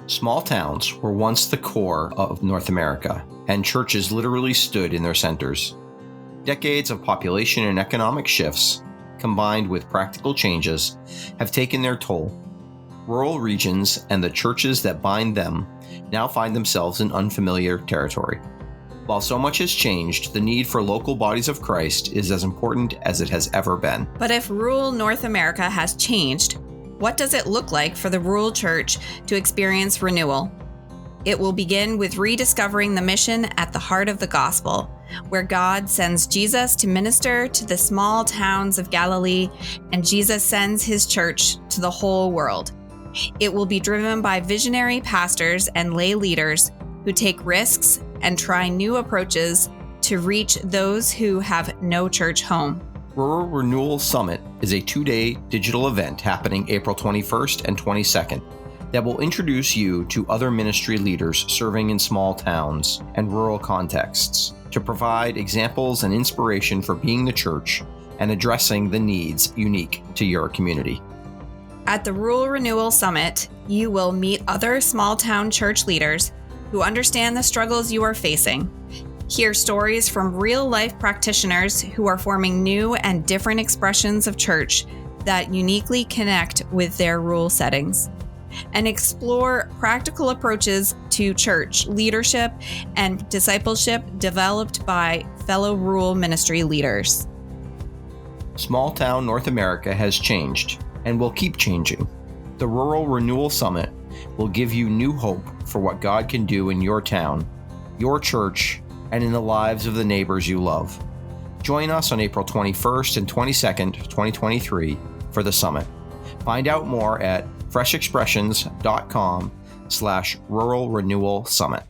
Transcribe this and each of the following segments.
Small towns were once the core of North America, and churches literally stood in their centers. Decades of population and economic shifts, combined with practical changes, have taken their toll. Rural regions and the churches that bind them now find themselves in unfamiliar territory. While so much has changed, the need for local bodies of Christ is as important as it has ever been. But if rural North America has changed, what does it look like for the rural church to experience renewal? It will begin with rediscovering the mission at the heart of the gospel, where God sends Jesus to minister to the small towns of Galilee, and Jesus sends his church to the whole world. It will be driven by visionary pastors and lay leaders who take risks and try new approaches to reach those who have no church home. Rural Renewal Summit is a 2-day digital event happening April 21st and 22nd that will introduce you to other ministry leaders serving in small towns and rural contexts to provide examples and inspiration for being the church and addressing the needs unique to your community. At the Rural Renewal Summit, you will meet other small town church leaders who understand the struggles you are facing. Hear stories from real-life practitioners who are forming new and different expressions of church that uniquely connect with their rural settings, and explore practical approaches to church leadership and discipleship developed by fellow rural ministry leaders. Small town North America has changed and will keep changing. The Rural Renewal Summit will give you new hope for what God can do in your town, your church, and in the lives of the neighbors you love. Join us on April 21st and 22nd, 2023 for the summit. Find out more at freshexpressions.com/Rural Renewal Summit.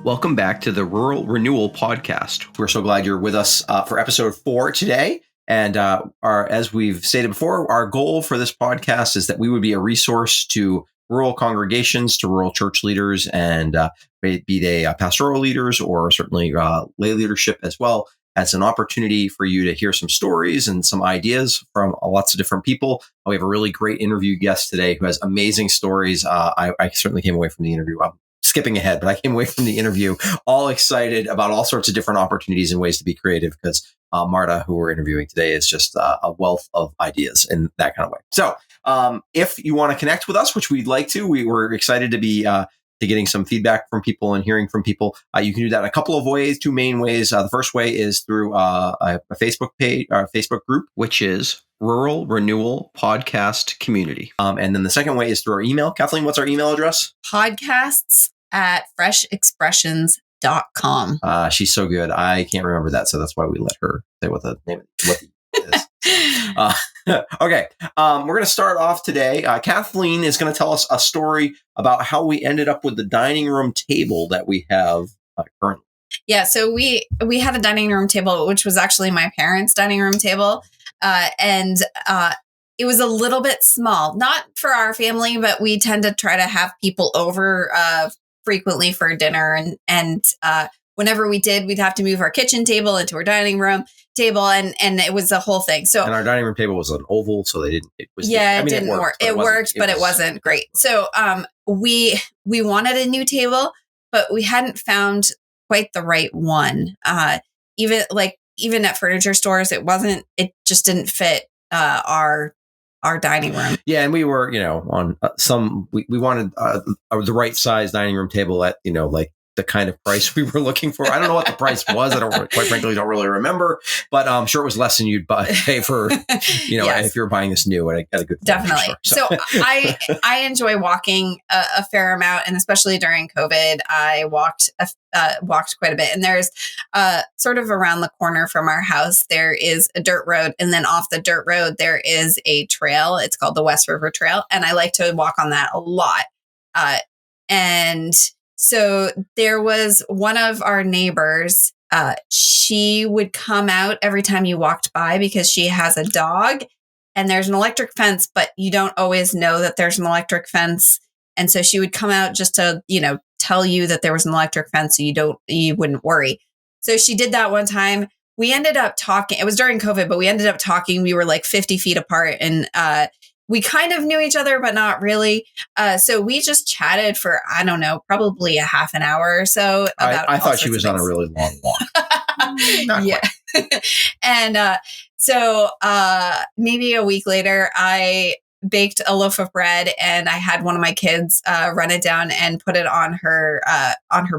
Welcome back to the Rural Renewal Podcast. We're so glad you're with us for episode 4 today. And as we've stated before, our goal for this podcast is that we would be a resource to rural congregations, to rural church leaders, and be they pastoral leaders or certainly lay leadership as well, as an opportunity for you to hear some stories and some ideas from lots of different people. We have a really great interview guest today who has amazing stories. I certainly came away from the interview. I'm skipping ahead, but I came away from the interview all excited about all sorts of different opportunities and ways to be creative because Marta, who we're interviewing today, is just a wealth of ideas in that kind of way. So if you want to connect with us, which we'd like to, we were excited to be getting some feedback from people and hearing from people. You can do that in a couple of ways, 2 main ways. The first way is through a Facebook page, or Facebook group, which is Rural Renewal Podcast Community. And then the second way is through our email. Kathleen, what's our email address? podcasts@freshexpressions.com. She's so good. I can't remember that. So that's why we let her say what the name what is. Okay. We're going to start off today. Kathleen is going to tell us a story about how we ended up with the dining room table that we have currently. Yeah. So we had a dining room table, which was actually my parents' dining room table. And it was a little bit small, not for our family, but we tend to try to have people over frequently for dinner. And whenever we did, we'd have to move our kitchen table into our dining room table. And it was a whole thing. So, and our dining room table was an oval, so they didn't, it was, yeah, it didn't work. It worked, but it wasn't great. So, we wanted a new table, but we hadn't found quite the right one. Even at furniture stores, it just didn't fit, our dining room. Yeah. And we were, on we wanted the right size dining room table at, like the kind of price we were looking for. I don't know what the price was. I quite frankly don't really remember, but I'm sure it was less than you'd pay for, yes, if you were buying this new at a good definitely. So I enjoy walking a fair amount, and especially during COVID, I walked quite a bit. And there's sort of around the corner from our house, there is a dirt road, and then off the dirt road there is a trail. It's called the West River Trail, and I like to walk on that a lot. And so there was one of our neighbors, she would come out every time you walked by because she has a dog, and there's an electric fence, but you don't always know that there's an electric fence. And so she would come out just to, tell you that there was an electric fence so you wouldn't worry. So she did that one time. We ended up talking. It was during COVID, but we ended up talking. We were like 50 feet apart, and we kind of knew each other, but not really. So we just chatted for, I don't know, probably a half an hour or so. I thought she was on a really long walk. Yeah. And so maybe a week later, I baked a loaf of bread, and I had one of my kids run it down and put it on her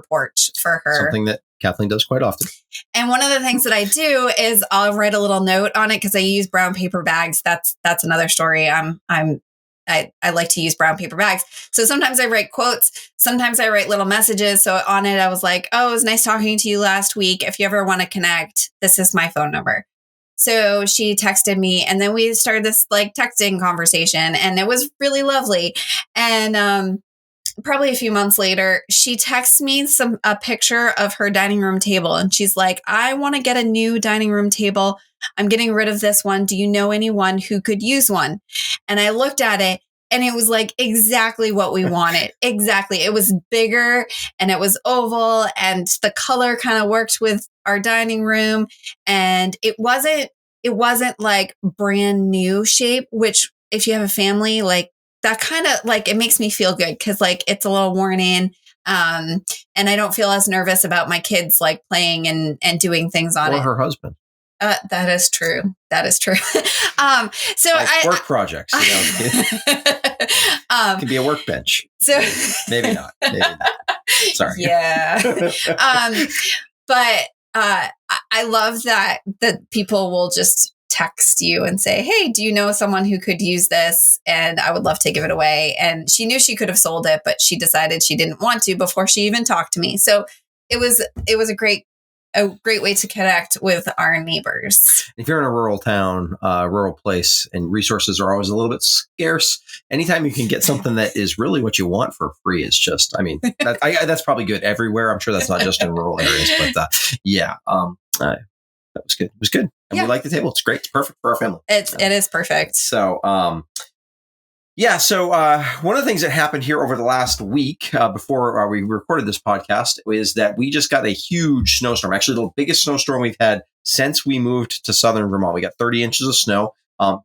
porch for her. Something that Kathleen does quite often. And one of the things that I do is I'll write a little note on it because I use brown paper bags. That's another story. I like to use brown paper bags. So sometimes I write quotes. Sometimes I write little messages. So on it, I was like, oh, it was nice talking to you last week. If you ever want to connect, this is my phone number. So she texted me, and then we started this like texting conversation, and it was really lovely. And probably a few months later, she texts me a picture of her dining room table, and she's like, I want to get a new dining room table. I'm getting rid of this one. Do you know anyone who could use one? And I looked at it, and it was like exactly what we wanted. Exactly. It was bigger, and it was oval, and the color kind of worked with our dining room. And it wasn't like brand new shape, which if you have a family, like that kind of like, it makes me feel good because like it's a little worn in. And I don't feel as nervous about my kids like playing and doing things on it. Or her husband. That is true. That is true. So like work projects, can be a workbench. So maybe not. Sorry. Yeah. But I love that people will just text you and say, hey, do you know someone who could use this? And I would love to give it away. And she knew she could have sold it, but she decided she didn't want to before she even talked to me. So it was a great way to connect with our neighbors. If you're in a rural town, rural place, and resources are always a little bit scarce, anytime you can get something that is really what you want for free is just, I mean, that's probably good everywhere. I'm sure that's not just in rural areas, but that was good. It was good. And we like the table. It's great. It's perfect for our family. It is perfect. So, So one of the things that happened here over the last week before we recorded this podcast is that we just got a huge snowstorm, actually the biggest snowstorm we've had since we moved to southern Vermont. We got 30 inches of snow.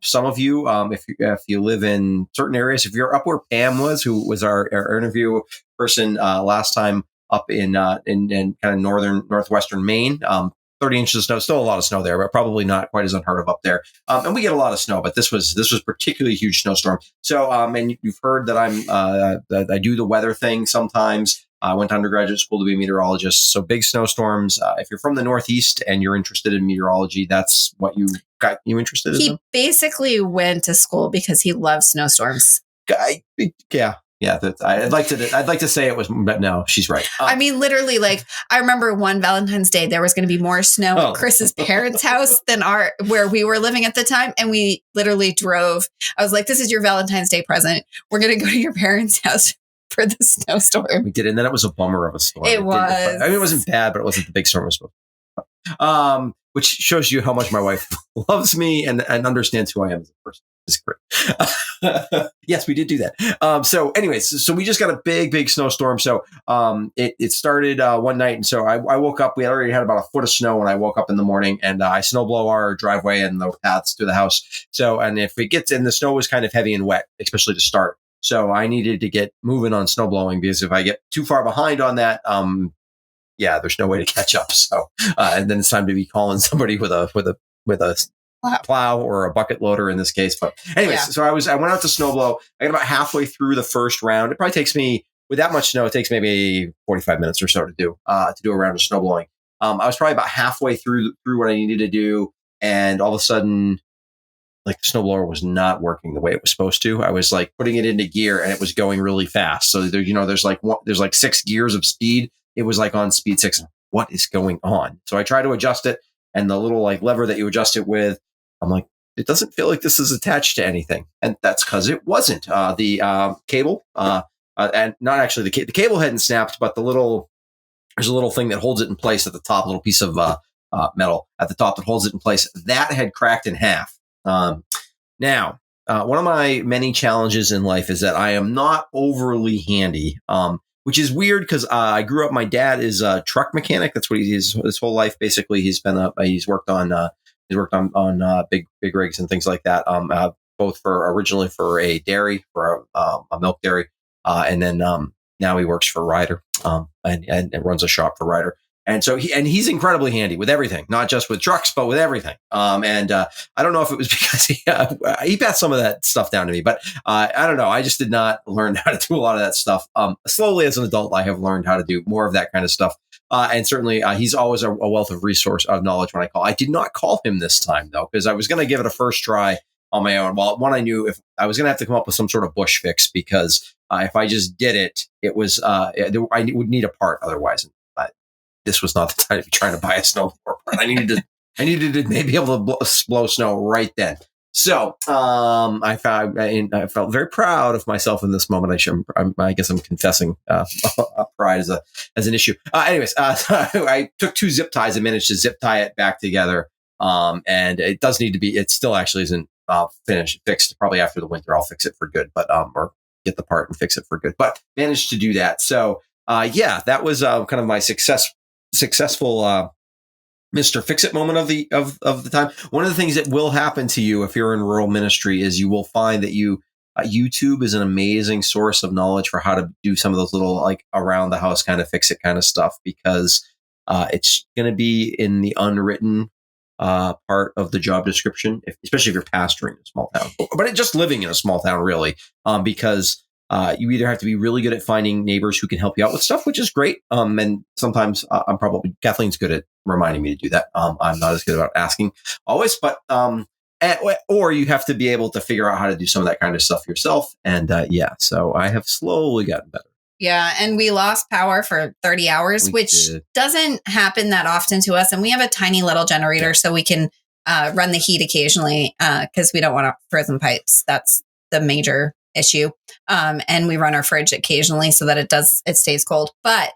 Some of you, if you live in certain areas, if you're up where Pam was, who was our interview person last time up in kind of northwestern Maine, 30 inches of snow, still a lot of snow there, but probably not quite as unheard of up there. And we get a lot of snow, but this was particularly a huge snowstorm. So, and you've heard that that I do the weather thing sometimes. I went to undergraduate school to be a meteorologist. So big snowstorms. If you're from the Northeast and you're interested in meteorology, that's what you got you interested in. He basically went to school because he loves snowstorms. Yeah, I'd like to say it was, but no, she's right. I mean, literally, like I remember one Valentine's Day, there was going to be more snow at Chris's parents' house than where we were living at the time, and we literally drove. I was like, "This is your Valentine's Day present. We're going to go to your parents' house for the snowstorm." We did, and then it was a bummer of a storm. It was. I mean, it wasn't bad, but it wasn't the big storm it was supposed to be. Which shows you how much my wife loves me and understands who I am as a person. It's great. Yes, we did do that. So anyways, so we just got a big snowstorm. So it started one night. And so I woke up, we had already had about a foot of snow when I woke up in the morning, and I snowblow our driveway and the paths to the house. So, and if it gets in, the snow was kind of heavy and wet, especially to start. So I needed to get moving on snowblowing, because if I get too far behind on that, there's no way to catch up. So, and then it's time to be calling somebody with a plow or a bucket loader in this case. But anyways, So I went out to snowblow. I got about halfway through the first round. It probably takes me, with that much snow, it takes maybe 45 minutes or so to do a round of snowblowing. I was probably about halfway through what I needed to do. And all of a sudden, like, the snowblower was not working the way it was supposed to. I was like putting it into gear and it was going really fast. So there's like 6 gears of speed. It was like on speed 6. What is going on? So I tried to adjust it, and the little like lever that you adjust it with, I'm like, it doesn't feel like this is attached to anything. And that's because it wasn't. The cable, and not actually the cable hadn't snapped, but there's a little thing that holds it in place at the top, a little piece of metal at the top that holds it in place. That had cracked in half. Now, one of my many challenges in life is that I am not overly handy. which is weird because I grew up. My dad is a truck mechanic. That's what he is his whole life. Basically, he's worked on big rigs and things like that. Both originally for a dairy, for a milk dairy, and then now he works for Ryder, and runs a shop for Ryder. And so he's incredibly handy with everything, not just with trucks, but with everything. I don't know if it was because he passed some of that stuff down to me, but I don't know. I just did not learn how to do a lot of that stuff. Slowly as an adult, I have learned how to do more of that kind of stuff. And certainly he's always a wealth of resource of knowledge when I call. I did not call him this time though, because I was going to give it a first try on my own. Well, one, I knew if I was going to have to come up with some sort of bush fix, because if I just did it, it was I would need a part otherwise. This was not the time to be trying to buy a snowboard part. I needed to maybe be able to blow snow right then. So I felt very proud of myself in this moment. I guess I'm confessing pride as an issue. Anyways, I took 2 zip ties and managed to zip tie it back together. And it does need to be. It still actually isn't fixed. Probably after the winter, I'll fix it for good. But or get the part and fix it for good. But managed to do that. So that was kind of my successful Mr. Fix-It moment of the time. One of the things that will happen to you if you're in rural ministry is you will find that YouTube is an amazing source of knowledge for how to do some of those little like around the house kind of fix it kind of stuff, because it's going to be in the unwritten part of the job description, especially if you're pastoring in a small town, but just living in a small town, really, because you either have to be really good at finding neighbors who can help you out with stuff, which is great. And sometimes Kathleen's good at reminding me to do that. I'm not as good about asking always, but or you have to be able to figure out how to do some of that kind of stuff yourself. And so I have slowly gotten better. Yeah. And we lost power for 30 hours, which doesn't happen that often to us. And we have a tiny little generator, so we can run the heat occasionally because we don't want frozen pipes. That's the major issue. And we run our fridge occasionally so that it stays cold. But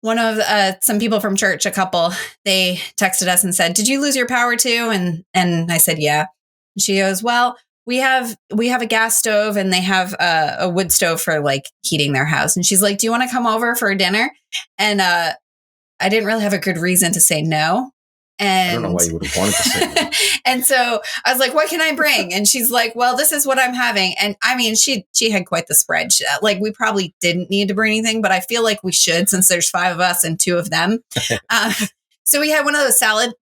one of some people from church, a couple, they texted us and said, "Did you lose your power too?" And I said, "Yeah." And she goes, "Well, we have a gas stove and they have a wood stove for like heating their house." And she's like, "Do you want to come over for dinner?" And I didn't really have a good reason to say no. And I don't know why you would have wanted to say no. And so I was like, "What can I bring?" And she's like, "Well, this is what I'm having." And I mean, she had quite the spread. Like, we probably didn't need to bring anything, but I feel like we should, since there's 5 of us and 2 of them. So we had one of those salad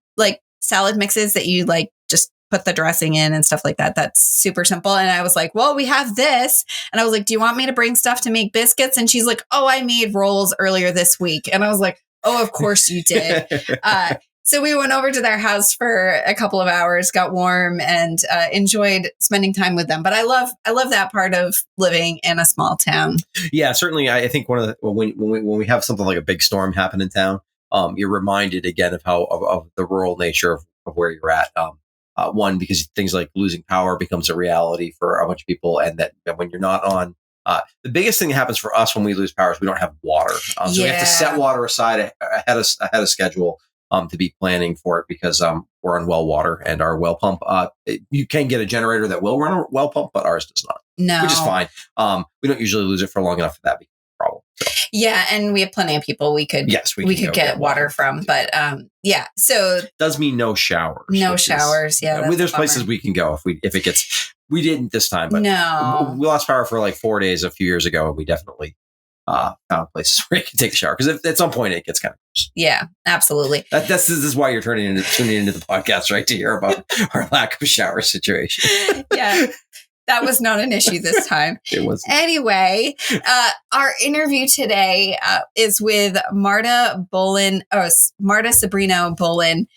mixes that you like just put the dressing in and stuff like that. That's super simple. And I was like, "Well, we have this." And I was like, "Do you want me to bring stuff to make biscuits?" And she's like, "Oh, I made rolls earlier this week." And I was like, "Oh, of course you did." So we went over to their house for a couple of hours, got warm, and enjoyed spending time with them. But I love that part of living in a small town. Yeah, certainly. I think one of the when we have something like a big storm happen in town, you're reminded again of how of the rural nature of where you're at. One, because things like losing power becomes a reality for a bunch of people, and that when you're not on. The biggest thing that happens for us when we lose power is we don't have water. So we have to set water aside ahead of schedule. To be planning for it, because we're on well water, and our well pump, you can get a generator that will run a well pump, but ours does not. No. Which is fine. We don't usually lose it for long enough for that to be a problem. So. Yeah, and we have plenty of people we could get water from, but so does mean no showers. No showers. There's places we can go if it gets. We didn't this time, but no, we lost power for like 4 days a few years ago, and we definitely found places where you can take a shower, because at some point it gets kind of gross. Yeah, absolutely. This is why you're tuning into the podcast, right, to hear about our lack of shower situation. Yeah, that was not an issue this time. It wasn't. Anyway, our interview today is with Marta Sobrino Bolen.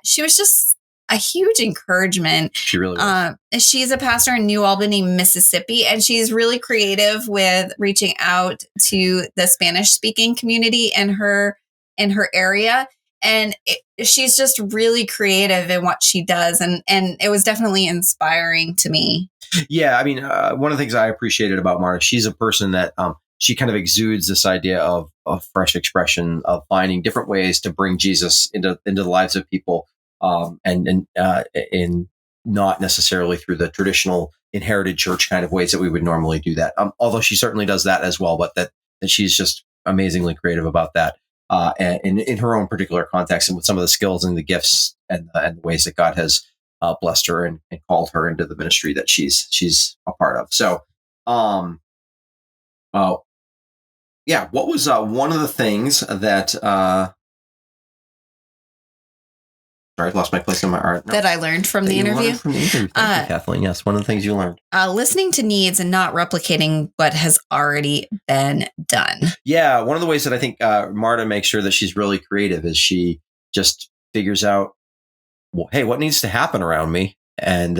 She was just a huge encouragement. She really was. She's a pastor in New Albany, Mississippi, and she's really creative with reaching out to the Spanish-speaking community in her area. And she's just really creative in what she does. And it was definitely inspiring to me. Yeah, I mean, one of the things I appreciated about Marta, she's a person that she kind of exudes this idea of fresh expression, of finding different ways to bring Jesus into the lives of people. And not necessarily through the traditional inherited church kind of ways that we would normally do that. Although she certainly does that as well, but that that she's just amazingly creative about that. And in her own particular context, and with some of the skills and the gifts and the ways that God has blessed her and called her into the ministry that she's a part of. So, yeah, what was one of the things that? Sorry, I lost my place in my art. That I learned from the interview. From the interview. Thank you, Kathleen. Yes, one of the things you learned. Listening to needs and not replicating what has already been done. Yeah, one of the ways that I think Marta makes sure that she's really creative is she just figures out, well, hey, what needs to happen around me, and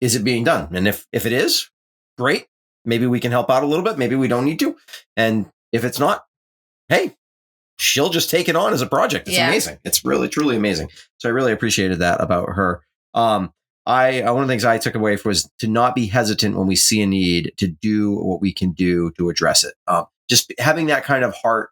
is it being done? And if it is, great. Maybe we can help out a little bit. Maybe we don't need to. And if it's not, hey, she'll just take it on as a project. It's amazing. It's really, truly amazing. So I really appreciated that about her. One of the things I took away was to not be hesitant when we see a need, to do what we can do to address it. Just having that kind of heart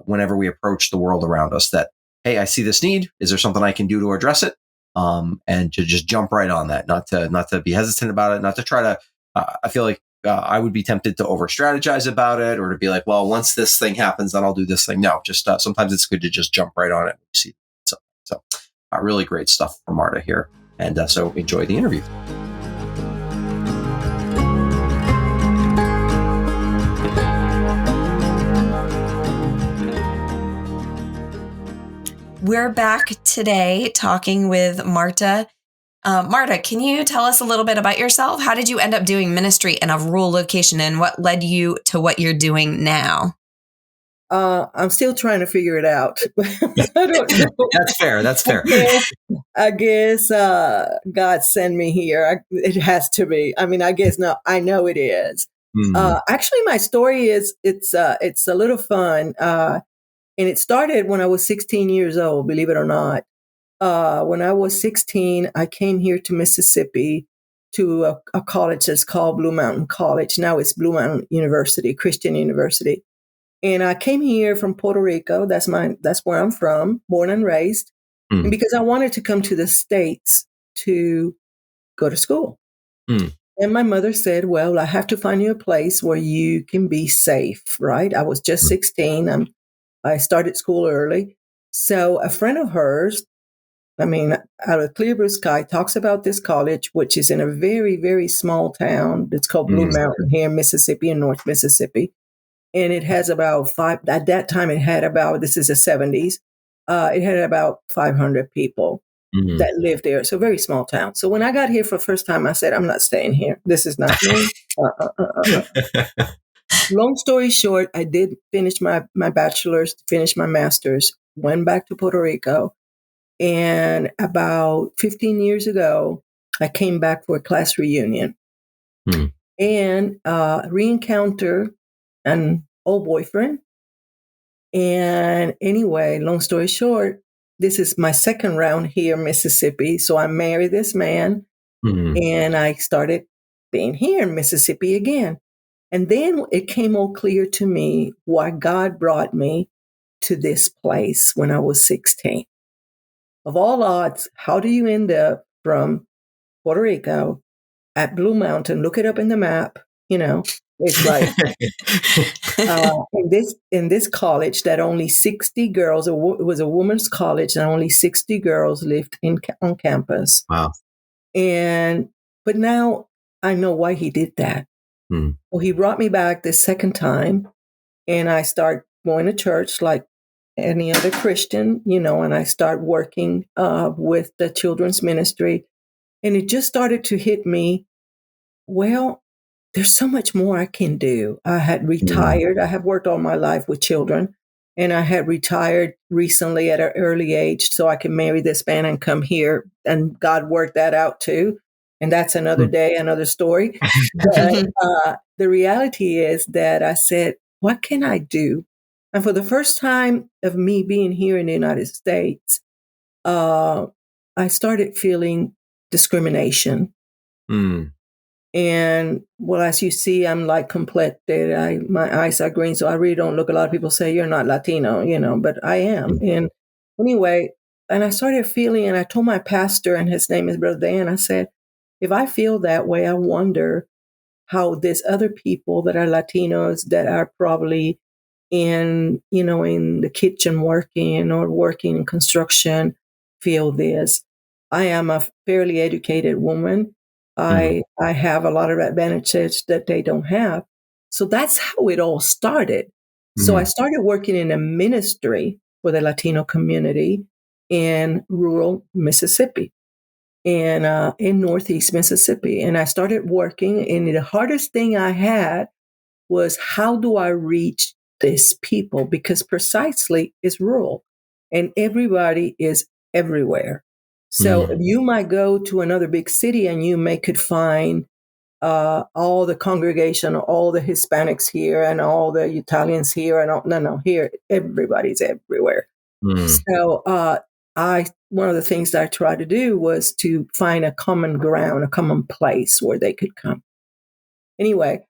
whenever we approach the world around us, that, hey, I see this need. Is there something I can do to address it? And to just jump right on that, not to be hesitant about it, not to try to, I feel like I would be tempted to over strategize about it, or to be like, well, once this thing happens, then I'll do this thing. No, just sometimes it's good to just jump right on it. See, so really great stuff from Marta here. And so enjoy the interview. We're back today talking with Marta. Marta, can you tell us a little bit about yourself? How did you end up doing ministry in a rural location, and what led you to what you're doing now? I'm still trying to figure it out. I don't know. That's fair. I guess God sent me here. It has to be. I mean, I guess no. I know it is. Actually, my story is it's a little fun, and it started when I was 16 years old. Believe it or not. When I was 16, I came here to Mississippi to a college that's called Blue Mountain College. Now it's Blue Mountain University, Christian University. And I came here from Puerto Rico. That's where I'm from, born and raised. And because I wanted to come to the States to go to school. And my mother said, well, I have to find you a place where you can be safe, right? I was just 16. I started school early. So a friend of hers, out of clear blue sky, talks about this college, which is in a very, very small town. It's called Blue Mountain here in Mississippi, in North Mississippi. And it has about at that time, this is the 70s, it had about 500 people that lived there. So very small town. So when I got here for the first time, I said, I'm not staying here. This is not me. Long story short, I did finish my bachelor's, finish my master's, went back to Puerto Rico. And about 15 years ago, I came back for a class reunion and re-encounter an old boyfriend. And anyway, long story short, this is my second round here in Mississippi. So I married this man and I started being here in Mississippi again. And then it came all clear to me why God brought me to this place when I was 16. Of all odds, how do you end up from Puerto Rico at Blue Mountain? Look it up in the map. It's like in this college that only 60 girls. It was a women's college, and only 60 girls lived on campus. Wow! But now I know why he did that. Well, he brought me back the second time, and I start going to church like any other Christian, and I start working with the children's ministry. And it just started to hit me, well, there's so much more I can do. I had retired. I have worked all my life with children, and I had retired recently at an early age so I can marry this man and come here. And God worked that out too. And that's another day, another story. But the reality is that I said, what can I do? And for the first time of me being here in the United States, I started feeling discrimination. And well, as you see, I'm like complected. My eyes are green, so I really don't look. A lot of people say you're not Latino, but I am. And anyway, and I started feeling, and I told my pastor, and his name is Brother Dan, I said, if I feel that way, I wonder how there's other people that are Latinos that are probably in, in the kitchen working or working in construction feel this. I am a fairly educated woman. I have a lot of advantages that they don't have. So that's how it all started. So I started working in a ministry for the Latino community in rural Mississippi, in Northeast Mississippi. And I started working, and the hardest thing I had was, how do I reach these people? Because precisely it's rural and everybody is everywhere. So you might go to another big city and could find all the congregation, all the Hispanics here and all the Italians here. And no, here, everybody's everywhere. So one of the things that I tried to do was to find a common ground, a common place where they could come. Anyway,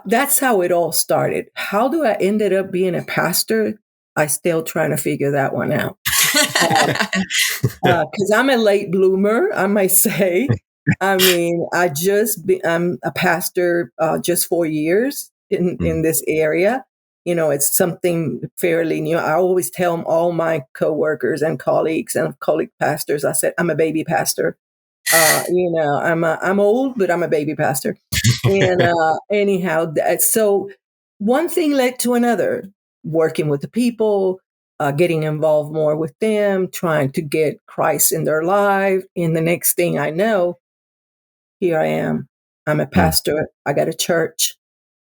that's how it all started. How do I ended up being a pastor? I still trying to figure that one out. Because I'm a late bloomer, I might say. I mean, I'm a pastor just 4 years in this area. It's something fairly new. I always tell all my coworkers and colleagues and colleague pastors, I said, I'm a baby pastor. I'm old, but I'm a baby pastor. And anyhow, so one thing led to another, working with the people, getting involved more with them, trying to get Christ in their life. And the next thing I know, here I am. I'm a pastor. I got a church,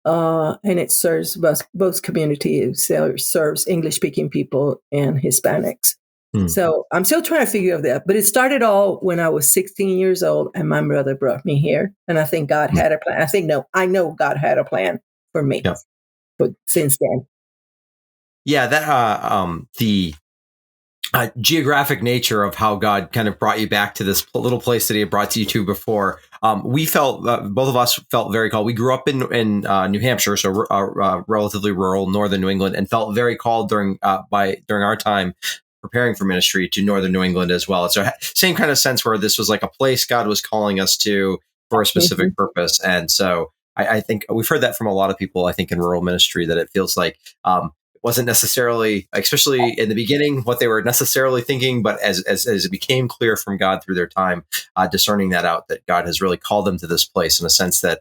and it serves both communities. It serves English-speaking people and Hispanics. So I'm still trying to figure out that. But it started all when I was 16 years old, and my brother brought me here. And I think God had a plan. I know God had a plan for me. Yeah. But since then. Yeah, that the geographic nature of how God kind of brought you back to this little place that he had brought you to before. We felt, both of us felt very called. We grew up in New Hampshire, so relatively rural, northern New England, and felt very called during our time preparing for ministry to northern New England as well. So same kind of sense where this was like a place God was calling us to for a specific purpose. And so I think we've heard that from a lot of people, I think, in rural ministry, that it feels like wasn't necessarily, especially in the beginning, what they were necessarily thinking, but as it became clear from God through their time, discerning that out, that God has really called them to this place in a sense that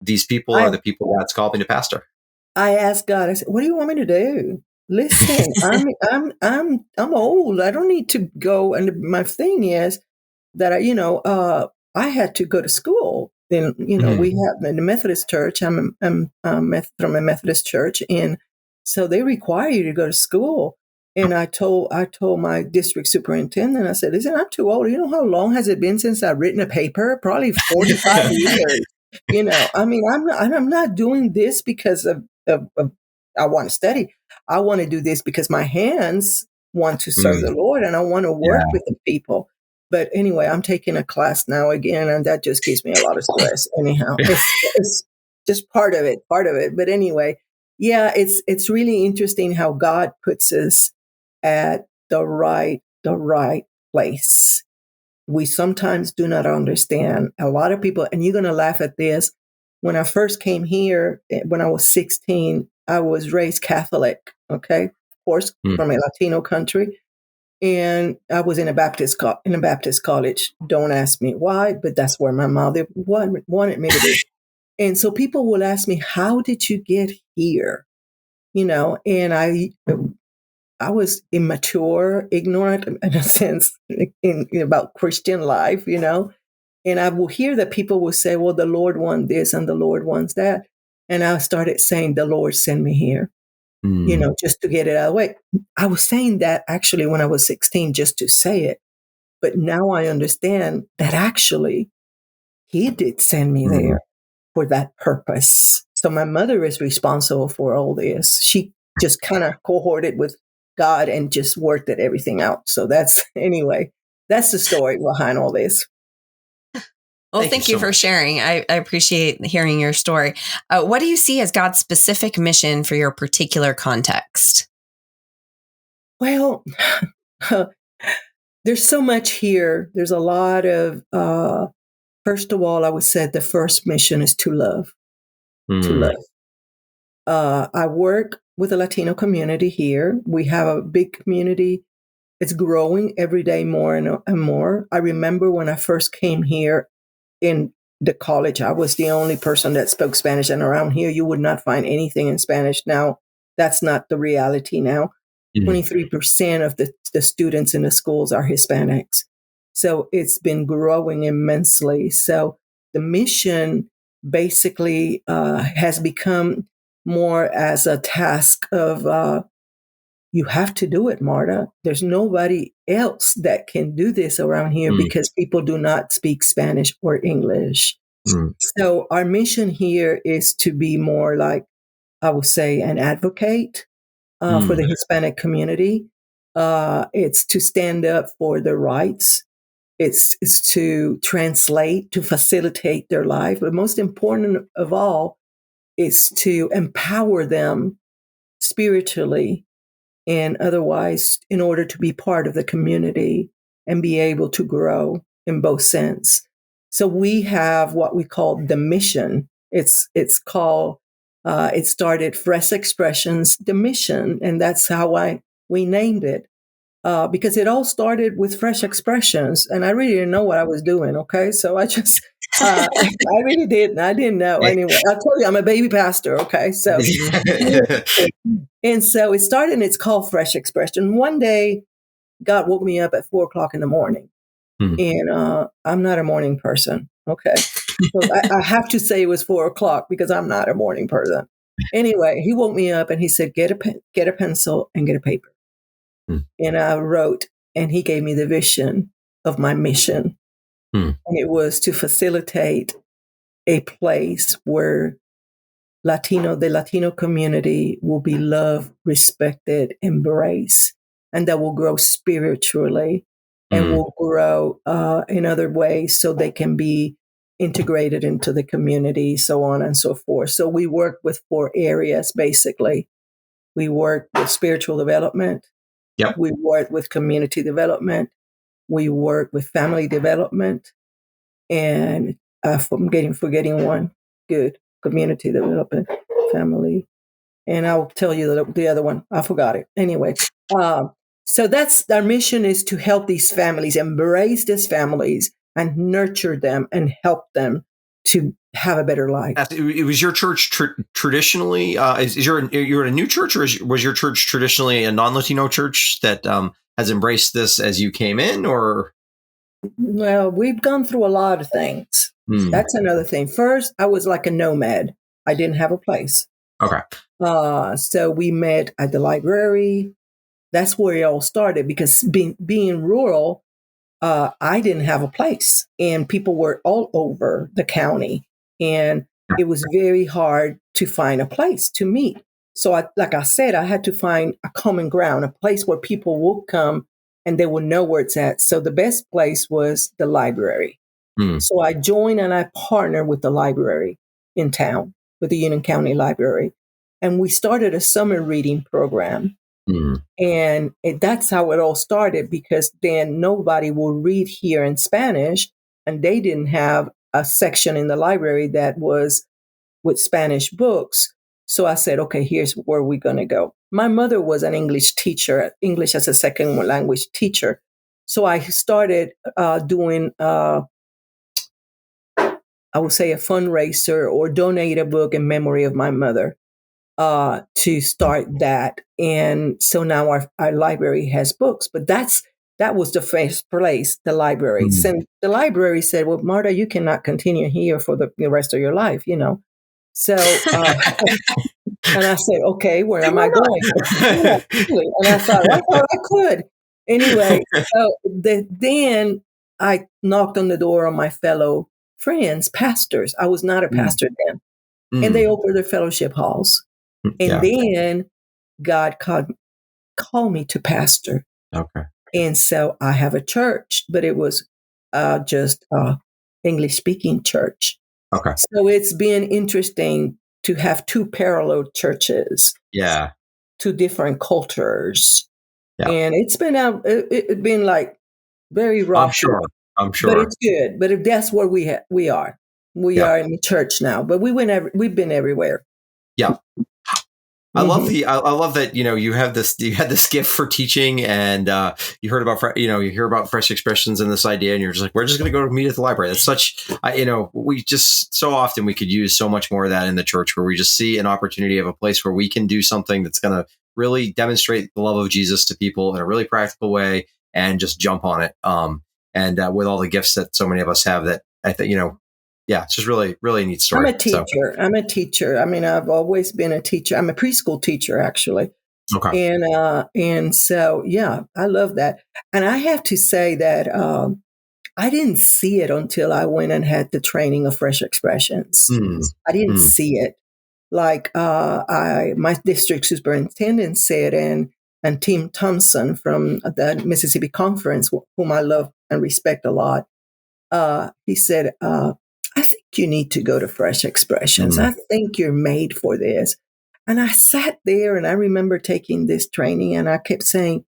these people are the people God's called me to pastor. I asked God, I said, what do you want me to do? Listen, I'm old. I don't need to go. And my thing is that I had to go to school. And we have in the Methodist Church. I'm from a Methodist church, and so they require you to go to school. And I told my district superintendent, I said, listen, I'm too old. You know how long has it been since I've written a paper? Probably 45 years. I mean, I'm not doing this because of I want to study. I want to do this because my hands want to serve the Lord, and I want to work with the people. But anyway, I'm taking a class now again, and that just gives me a lot of stress. Anyhow, it's just part of it. But anyway, yeah, it's really interesting how God puts us at the right place. We sometimes do not understand. A lot of people, and you're going to laugh at this. When I first came here, when I was 16, I was raised Catholic, okay? Of course, from a Latino country. And I was in a Baptist college. Don't ask me why, but that's where my mother wanted me to be. And so people will ask me, how did you get here? And I was immature, ignorant in a sense in about Christian life, and I will hear that people will say, well, the Lord wants this and the Lord wants that. And I started saying, the Lord sent me here, just to get it out of the way. I was saying that actually when I was 16, just to say it. But now I understand that actually he did send me there for that purpose. So my mother is responsible for all this. She just kind of cohorted with God and just worked at everything out. So that's the story behind all this. Well, thank you for sharing. I appreciate hearing your story. What do you see as God's specific mission for your particular context? Well, there's so much here. There's a lot of First of all, I would say the first mission is to love. To love. I work with the Latino community here. We have a big community. It's growing every day more and more. I remember when I first came here in the college, I was the only person that spoke Spanish. And around here, you would not find anything in Spanish. Now, that's not the reality now. 23% of the students in the schools are Hispanics. So it's been growing immensely. So the mission basically has become more as a task of you have to do it, Marta. There's nobody else that can do this around here because people do not speak Spanish or English. So our mission here is to be more like, I would say, an advocate for the Hispanic community. It's to stand up for their rights. It's to translate, to facilitate their life. But most important of all is to empower them spiritually and otherwise in order to be part of the community and be able to grow in both sense. So we have what we call the mission. It's called, it started Fresh Expressions, the mission. And that's how we named it. Because it all started with Fresh Expressions, and I really didn't know what I was doing. Okay, so I just, I really didn't. I didn't know anyway. I told you I'm a baby pastor. Okay, so, and so it started, and it's called Fresh Expression. One day, God woke me up at 4:00 in the morning, and I'm not a morning person. Okay, so I have to say it was 4:00 because I'm not a morning person. Anyway, He woke me up and He said, "Get a pencil and get a paper." And I wrote, and He gave me the vision of my mission. And it was to facilitate a place where the Latino community will be loved, respected, embraced, and that will grow spiritually and will grow in other ways so they can be integrated into the community, so on and so forth. So we work with 4 areas, basically. We work with spiritual development. Yep. We work with community development. We work with family development. And I'm forgetting one. Good. Community development, family. And I'll tell you the other one. I forgot it. Anyway, so that's our mission, is to help these families, embrace these families and nurture them and help them to have a better life. It was your church traditionally, you're at a new church, or was your church traditionally a non-Latino church that has embraced this as you came in, or? Well, we've gone through a lot of things. That's another thing. First, I was like a nomad. I didn't have a place. Okay. So we met at the library. That's where it all started, because being rural, I didn't have a place, and people were all over the county, and it was very hard to find a place to meet. So like I said, I had to find a common ground, a place where people would come and they would know where it's at. So the best place was the library. So I joined and I partnered with the library in town, with the Union County Library. And we started a summer reading program. And that's how it all started, because then nobody will read here in Spanish, and they didn't have a section in the library that was with Spanish books. So I said, okay, here's where we're going to go. My mother was an English teacher, English as a second language teacher. So I started doing, I would say, a fundraiser or donate a book in memory of my mother. To start that. And so now our library has books, but that was the first place, the library. So the library said, well, Marta, you cannot continue here for the rest of your life, So, and I said, okay, where am I going? And I thought I could. Anyway, so then I knocked on the door of my fellow friends, pastors. I was not a pastor then. And they opened their fellowship halls. And then God called me to pastor. Okay. And so I have a church, but it was just English speaking church. Okay. So it's been interesting to have 2 parallel churches. Yeah. 2 different cultures. Yeah. And it's been like very rough. I'm but sure. it's good. But if that's where we are, we are in the church now. But we've been everywhere. Yeah. I love that, you had this gift for teaching, and you heard about, you hear about fresh expressions and this idea, and you're just like, we're just going to go meet at the library. That's such, we just so often we could use so much more of that in the church, where we just see an opportunity of a place where we can do something that's going to really demonstrate the love of Jesus to people in a really practical way, and just jump on it. And with all the gifts that so many of us have, that I think, it's just really, really neat story. I'm a teacher. I mean, I've always been a teacher. I'm a preschool teacher, actually. Okay. And so, I love that. And I have to say that I didn't see it until I went and had the training of Fresh Expressions. I didn't see it. Like my district superintendent said, and Tim Thompson from the Mississippi Conference, whom I love and respect a lot, he said, I think you need to go to Fresh Expressions. I think you're made for this. And I sat there and I remember taking this training, and I kept saying,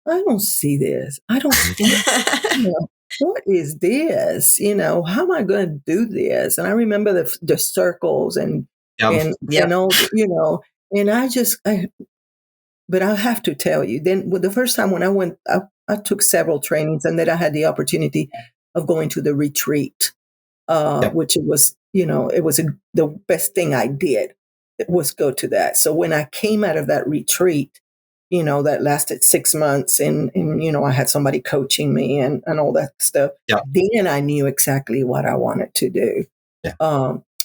I don't see this. I don't see what is this? How am I going to do this? And I remember the circles and all, and but I'll have to tell you, then the first time when I went, I took several trainings, and then I had the opportunity of going to the retreat. Which it was the best thing I did was go to that. So when I came out of that retreat, that lasted 6 months, and I had somebody coaching me and all that stuff. Yeah. Then I knew exactly what I wanted to do. Yeah.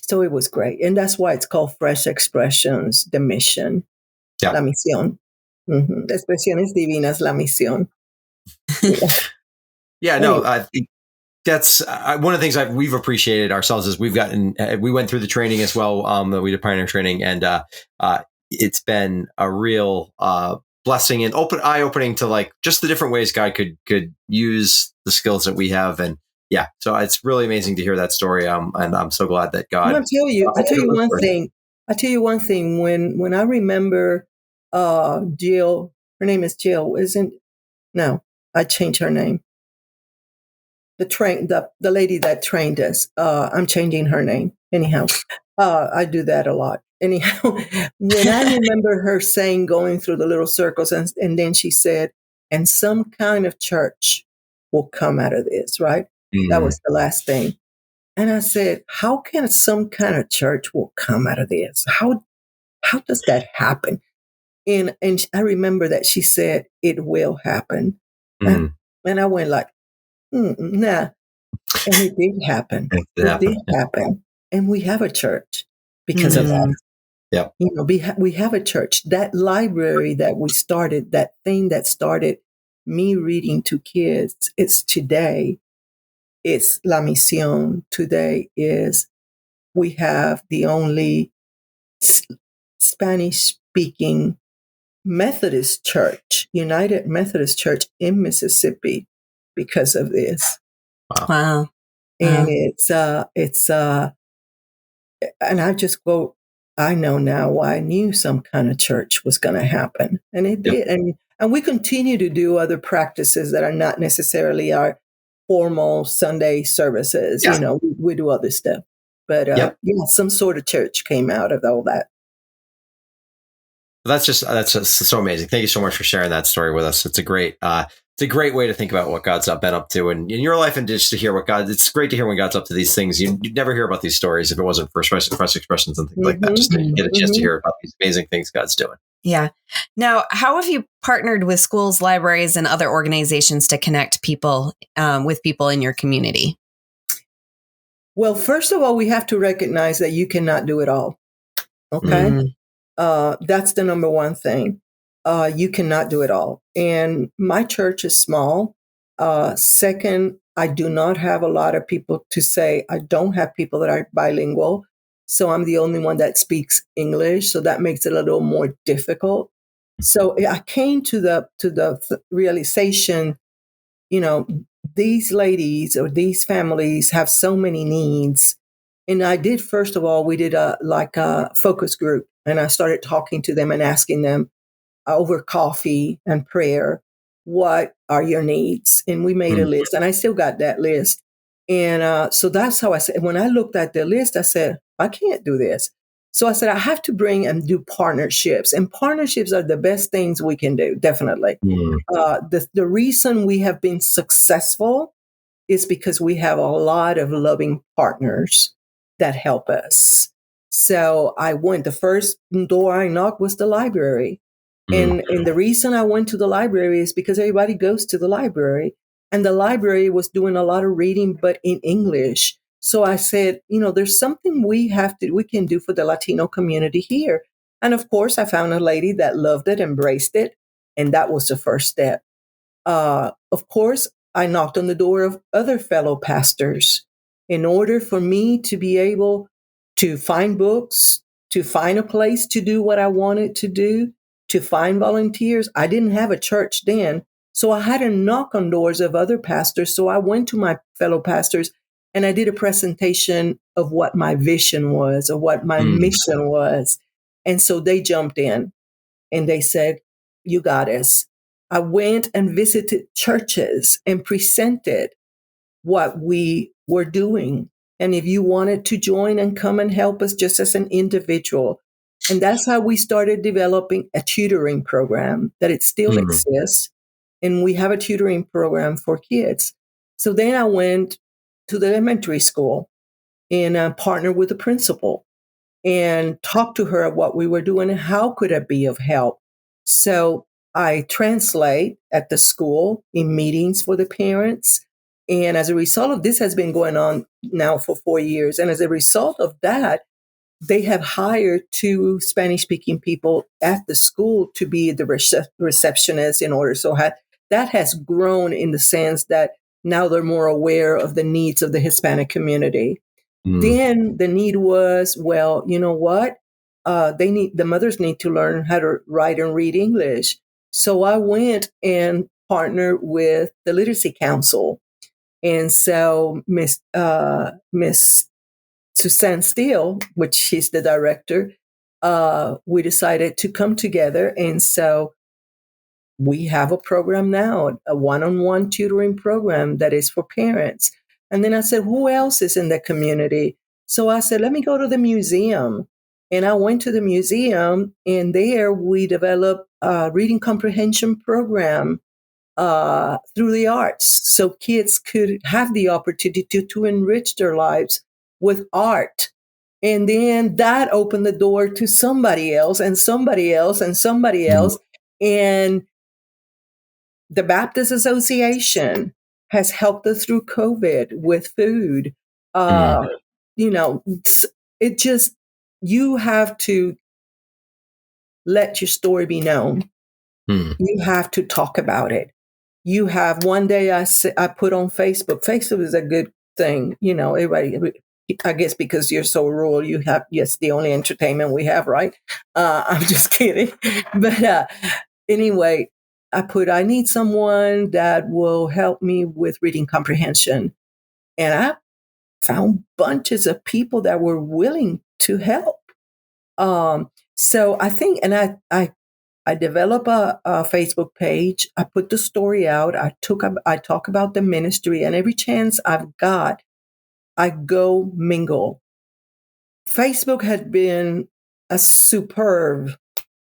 So it was great. And that's why it's called Fresh Expressions, the mission, la misión. Expresiones divinas, la misión. I think that's one of the things we've appreciated ourselves is we went through the training as well. We did pioneer training, and it's been a real blessing and eye-opening to like just the different ways God could use the skills that we have. And so it's really amazing to hear that story. And I'm so glad that God. I'll tell you one thing. I'll tell you one thing. When I remember Jill, her name is Jill, I changed her name. The lady that trained us, I'm changing her name. Anyhow, I do that a lot. Anyhow, when I remember her saying, going through the little circles, and then she said, and some kind of church will come out of this, right? That was the last thing. And I said, how can some kind of church will come out of this? How does that happen? And I remember that she said, it will happen. And I went like, nah. And it did happen. It did happen. And we have a church because of that. Yeah. We have a church. That library that we started, that thing that started me reading to kids, it's today. It's La Misión. Today we have the only Spanish-speaking Methodist Church, United Methodist Church in Mississippi, because of this. Wow. And and I just quote, I know now why I knew some kind of church was going to happen. And it did. And we continue to do other practices that are not necessarily our formal Sunday services. Yeah. We do other stuff. But some sort of church came out of all that. That's just so amazing. Thank you so much for sharing that story with us. It's a great way to think about what God's been up to in your life, and just to hear it's great to hear when God's up to these things. You'd never hear about these stories if it wasn't for fresh expressions and things like that. Just to get a chance to hear about these amazing things God's doing. Yeah. Now, how have you partnered with schools, libraries, and other organizations to connect people with people in your community? Well, first of all, we have to recognize that you cannot do it all. Okay. That's the number one thing. You cannot do it all. And my church is small. Second, I do not have a lot of people to say. I don't have people that are bilingual. So I'm the only one that speaks English. So that makes it a little more difficult. So I came to the realization, these ladies or these families have so many needs. And I did, first of all, we did a focus group, and I started talking to them and asking them over coffee and prayer, what are your needs? And we made a list, and I still got that list. And so that's how I said, when I looked at the list, I said, I can't do this. So I said, I have to bring and do partnerships. And partnerships are the best things we can do, definitely. The reason we have been successful is because we have a lot of loving partners that help us. So the first door I knocked was the library. And the reason I went to the library is because everybody goes to the library. And the library was doing a lot of reading, but in English. So I said, there's something we can do for the Latino community here. And of course, I found a lady that loved it, embraced it. And that was the first step. Of course, I knocked on the door of other fellow pastors in order for me to be able to find books, to find a place to do what I wanted to do, to find volunteers. I didn't have a church then, so I had to knock on doors of other pastors. So I went to my fellow pastors and I did a presentation of what my vision was or what my mission was. And so they jumped in and they said, you got us. I went and visited churches and presented what we were doing. And if you wanted to join and come and help us just as an individual. And that's how we started developing a tutoring program that it still exists. And we have a tutoring program for kids. So then I went to the elementary school and partnered with the principal and talked to her what we were doing and how could I be of help. So I translate at the school in meetings for the parents. And as a result of this has been going on now for 4 years. And as a result of that, they have hired 2 Spanish-speaking people at the school to be the receptionists in order. So that has grown in the sense that now they're more aware of the needs of the Hispanic community. Then the need was, well, you know what? The mothers need to learn how to write and read English. So I went and partnered with the Literacy Council. And so Miss Suzanne Steele, which she's the director, we decided to come together. And so we have a program now, a one-on-one tutoring program that is for parents. And then I said, who else is in the community? So I said, let me go to the museum. And I went to the museum, and there we developed a reading comprehension program through the arts. So kids could have the opportunity to enrich their lives with art. And then that opened the door to somebody else and somebody else and somebody else. And the Baptist Association has helped us through COVID with food. It just, you have to let your story be known. You have to talk about it. You have, one day I put on Facebook. Facebook is a good thing. Everybody, I guess because you're so rural, you have, yes, the only entertainment we have, right? I'm just kidding. But anyway, I need someone that will help me with reading comprehension. And I found bunches of people that were willing to help. So I think, and I develop a Facebook page. I put the story out. I talk about the ministry, and every chance I've got, I go mingle. Facebook had been a superb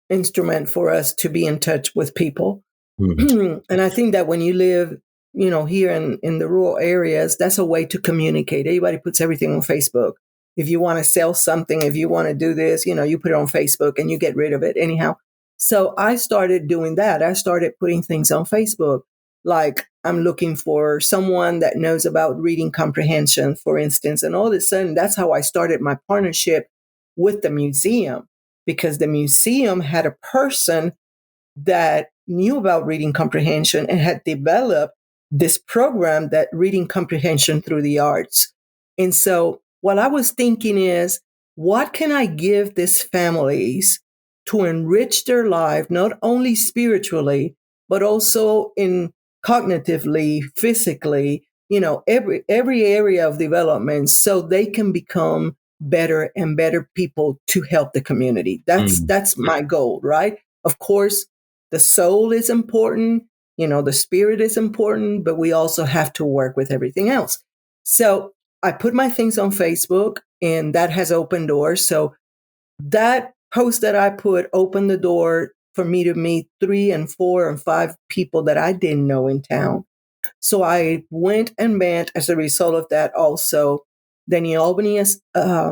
instrument for us to be in touch with people. And I think that when you live, here in the rural areas, that's a way to communicate. Everybody puts everything on Facebook. If you want to sell something, if you want to do this, you put it on Facebook and you get rid of it anyhow. So I started doing that. I started putting things on Facebook, like I'm looking for someone that knows about reading comprehension, for instance. And all of a sudden, that's how I started my partnership with the museum, because the museum had a person that knew about reading comprehension and had developed this program, that reading comprehension through the arts. And so what I was thinking is, what can I give these families to enrich their life, not only spiritually, but also in cognitively, physically, every area of development, so they can become better and better people to help the community. That's my goal, right? Of course, the soul is important. The spirit is important, but we also have to work with everything else. So I put my things on Facebook, and that has opened doors. So that post that I put opened the door for me to meet 3 and 4 and 5 people that I didn't know in town. So I went and met, as a result of that, also the New Albany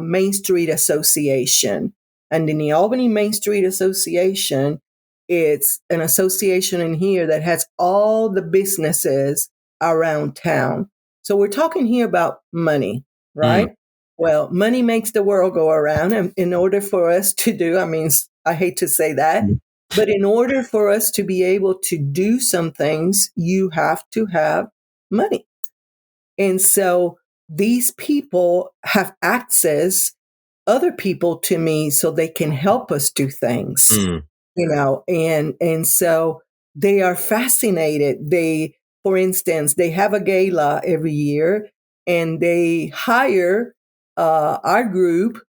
Main Street Association. And the New Albany Main Street Association, it's an association in here that has all the businesses around town. So we're talking here about money, right? Well, money makes the world go around. And in order for us to do, I hate to say that, but in order for us to be able to do some things, you have to have money. And so these people have access other people to me so they can help us do things, and so they are fascinated. For instance, they have a gala every year, and they hire our group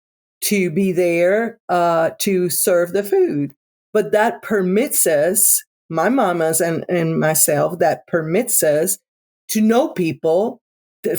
to be there to serve the food. But that permits us, my mamas and myself, that permits us to know people,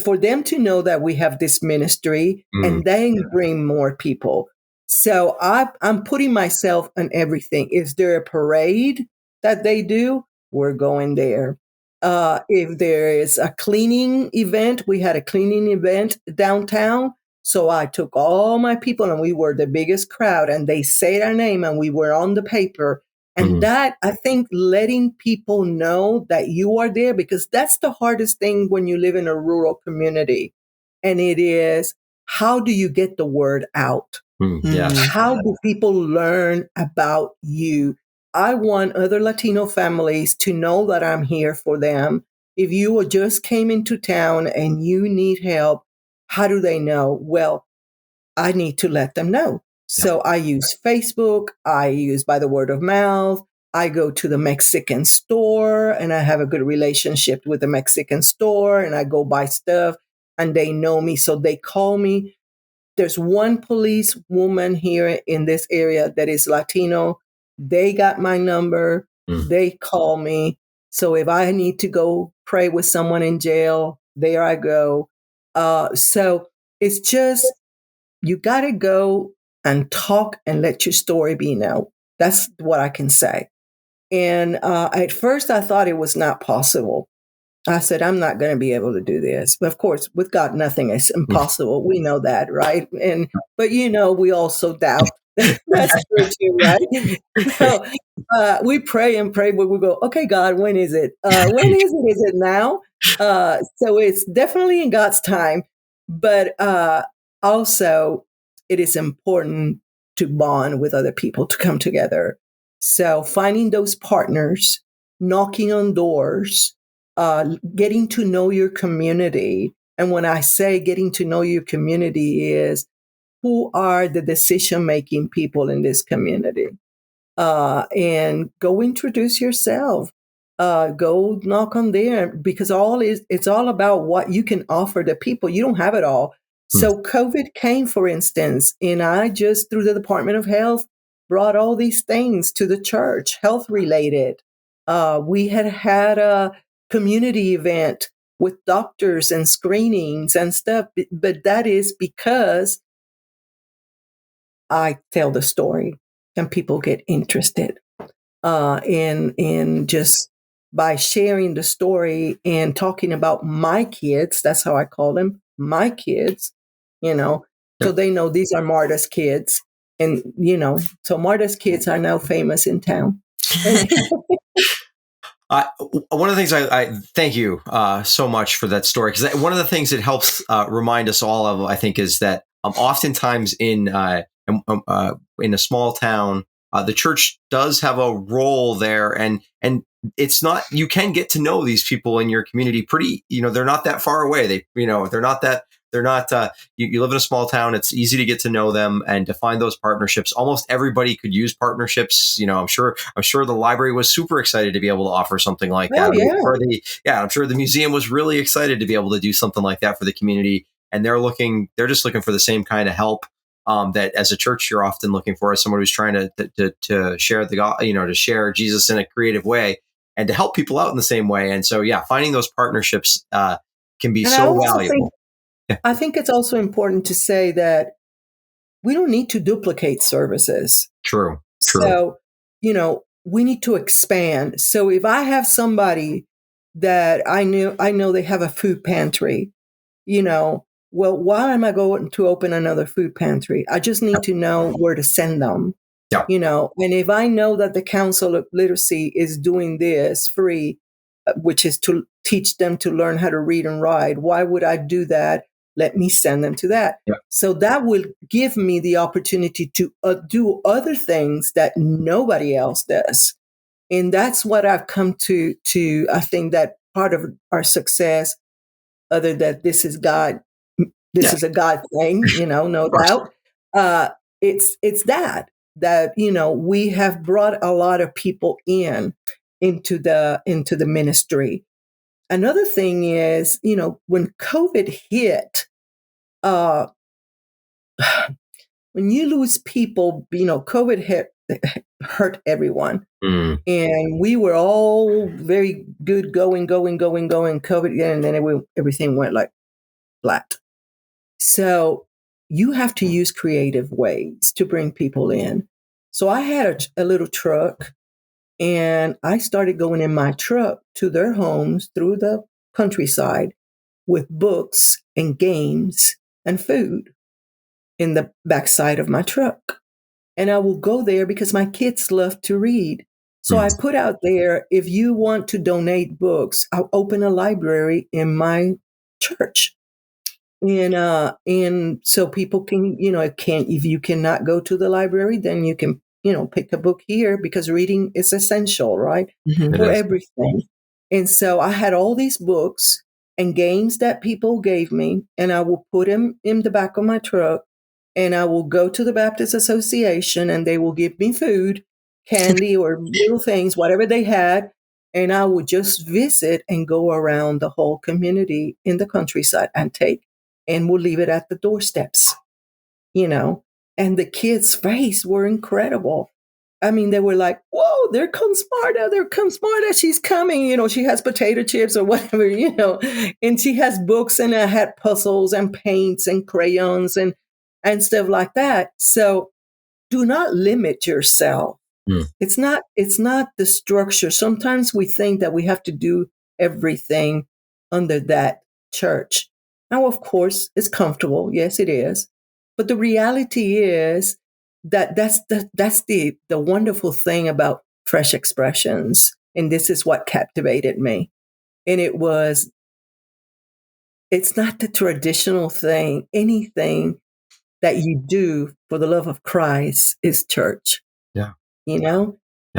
for them to know that we have this ministry, and then bring more people. So I'm putting myself on everything. Is there a parade that they do? We're going there. If there is a cleaning event, we had a cleaning event downtown. So I took all my people, and we were the biggest crowd, and they said our name, and we were on the paper. And that, I think, letting people know that you are there, because that's the hardest thing when you live in a rural community. And it is, how do you get the word out? How do people learn about you? I want other Latino families to know that I'm here for them. If you just came into town and you need help, how do they know? Well, I need to let them know. So I use Facebook. I use by the word of mouth. I go to the Mexican store, and I have a good relationship with the Mexican store, and I go buy stuff, and they know me. So they call me. There's one police woman here in this area that is Latino. They got my number. They call me. So if I need to go pray with someone in jail, there I go. So it's just, you got to go and talk and let your story be known. That's what I can say. And at first I thought it was not possible. I said, I'm not going to be able to do this. But of course, with God, nothing is impossible. We know that, right? But we also doubt. That's true too, right? So we pray and pray, but we go, okay, God, when is it? When is it? Is it now? So it's definitely in God's time. But also, it is important to bond with other people, to come together. So finding those partners, knocking on doors, getting to know your community. And when I say getting to know your community, is who are the decision-making people in this community? And go introduce yourself. Go knock on there, because it's all about what you can offer the people. You don't have it all. So COVID came, for instance, and I just, through the Department of Health, brought all these things to the church, health related. We had a community event with doctors and screenings and stuff, but that is because I tell the story and people get interested in just by sharing the story and talking about my kids. That's how I call them, my kids, so they know these are Marta's kids. And, so Marta's kids are now famous in town. One of the things I thank you so much for that story, because one of the things it helps remind us all of, I think, is that oftentimes in a small town, the church does have a role there, and it's not, you can get to know these people in your community pretty, they're not that far away. You live in a small town. It's easy to get to know them and to find those partnerships. Almost everybody could use partnerships. I'm sure the library was super excited to be able to offer something like that. Yeah. I'm sure the museum was really excited to be able to do something like that for the community. And they're just looking for the same kind of help that as a church you're often looking for, as someone who's trying to share to share Jesus in a creative way. and to help people out in the same way. And so, yeah, finding those partnerships can be And so valuable. I think it's also important to say that we don't need to duplicate services. True. So, we need to expand. So if I have somebody that I know they have a food pantry, well, why am I going to open another food pantry? I just need to know where to send them. Yep. And if I know that the Council of Literacy is doing this free, which is to teach them to learn how to read and write, why would I do that? Let me send them to that. Yep. So that will give me the opportunity to do other things that nobody else does. And that's what I've come to I think that part of our success, other than this is God, this is a God thing, no doubt. It's that we have brought a lot of people into the ministry. Another thing is, when COVID hit, when you lose people, COVID hurt everyone. And we were all very good going. COVID, and then everything went like flat. So you have to use creative ways to bring people in. So I had a little truck, and I started going in my truck to their homes through the countryside with books and games and food in the backside of my truck. And I will go there because my kids love to read. So I put out there, if you want to donate books, I'll open a library in my church. And so people can, if you cannot go to the library, then you can, pick a book here, because reading is essential, right? For everything. And so I had all these books and games that people gave me, and I will put them in the back of my truck, and I will go to the Baptist Association, and they will give me food, candy, or little things, whatever they had. And I would just visit and go around the whole community in the countryside and we'll leave it at the doorsteps, and the kids' face were incredible. I mean, they were like, whoa, there comes Marta, she's coming, she has potato chips or whatever, and she has books, and I had puzzles and paints and crayons and stuff like that. So do not limit yourself. It's not the structure. Sometimes we think that we have to do everything under that church. Now, of course, it's comfortable. Yes, it is. But the reality is that that's the wonderful thing about Fresh Expressions. And this is what captivated me. And it's not the traditional thing. Anything that you do for the love of Christ is church. Yeah. Yep.